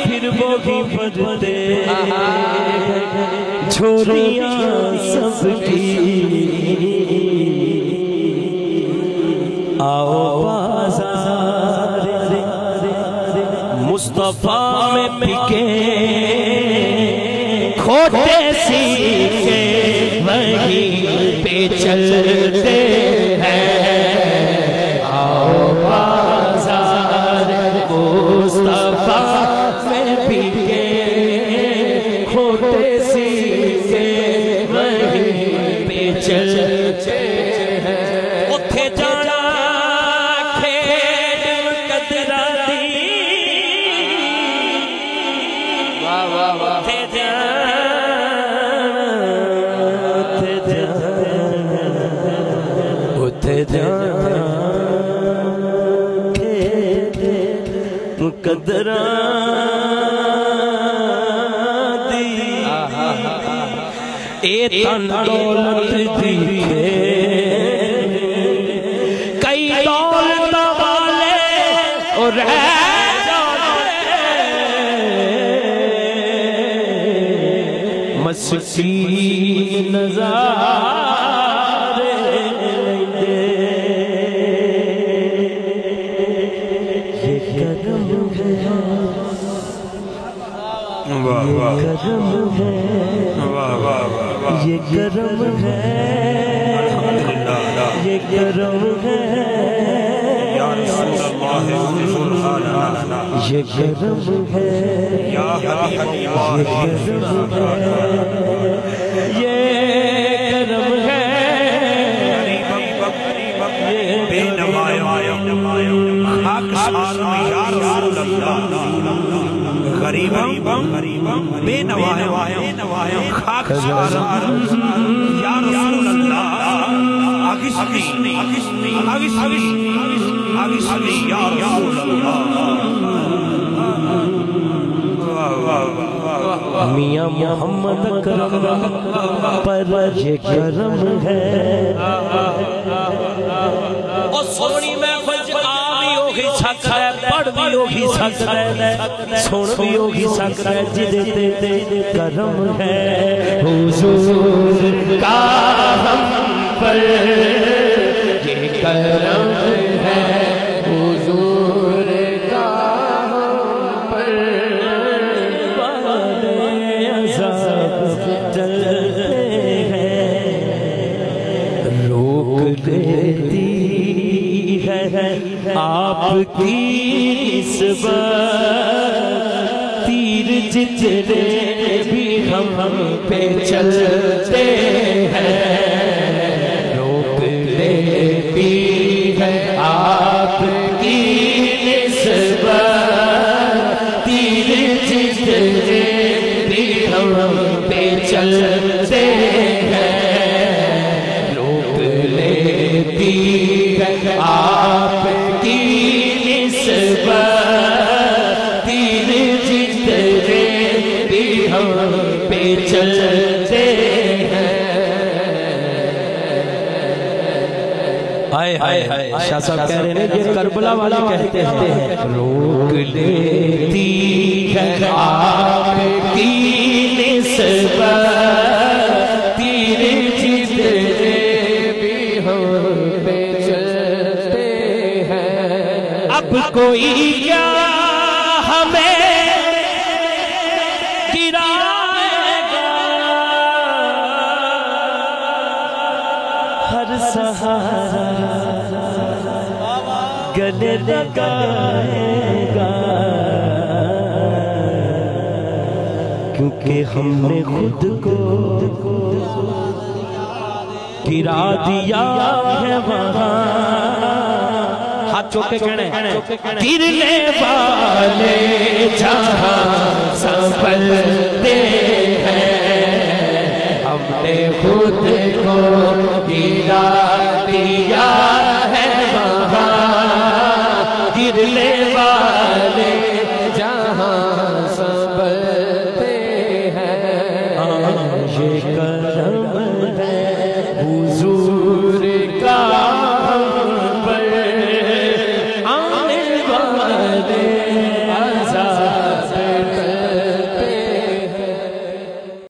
پھر وہی بھرتے جھولیاں سب کی آؤ بازار مصطفیٰ میں بکے کھوٹے سیکھے وہیں پہ چلتے ہیں آؤ بازار مصطفیٰ میں بکے کھوٹے سیکھے وہیں پہ چلتے ہیں اتھے جانا کھیڑ قدرہ دی اتھے جانا قدرہ دی اے تن دولت دی کئی دولت والے اور مسکین نظارے لیندے یہ کرم ہے یہ کرم ہے یہ کرم ہے یا رسول اللہ یہ کرم ہے یا حبیب یہ کرم ہے بے نمایاں خاک سار میں یا رسول اللہ غریباں بے نمایاں خاک سار یا رسول اللہ آگسنی یا رسول اللہ میاں محمد اکرم پر یہ کرم ہے اور سونی محفل آئی ہوگی سکتا ہے پڑھ بھی ہوگی سکتا ہے سون بھی ہوگی سکتا ہے جدے کرم ہے حضور کا ہم پر یہ کرم ہے حضور کا ہم پر دیتی ہے آپ کی نسبت تیر جتنے بھی ہم پہ چلتے ہیں روک لیتی ہے آپ کی نسبت تیر جتنے بھی ہم پہ چلتے ہیں آپ کی نسبت تیر جتنے بھی ہم پہ چلتے ہیں شاہ صاحب کہہ رہے ہیں یہ کربلا والے کہتے ہیں روک لیتی ہے آپ کی نسبت تیر جتنے بھی ہم پہ چلتے ہیں اب کوئی کیا ہمیں گرائے گا ہر سہارا گلے لگائے گا کیونکہ ہم نے خود کو گرا دیا ہے وہاں ہاتھ چوکے کہنے گرنے والے جہاں سنبھلتے ہیں ہم نے خود کو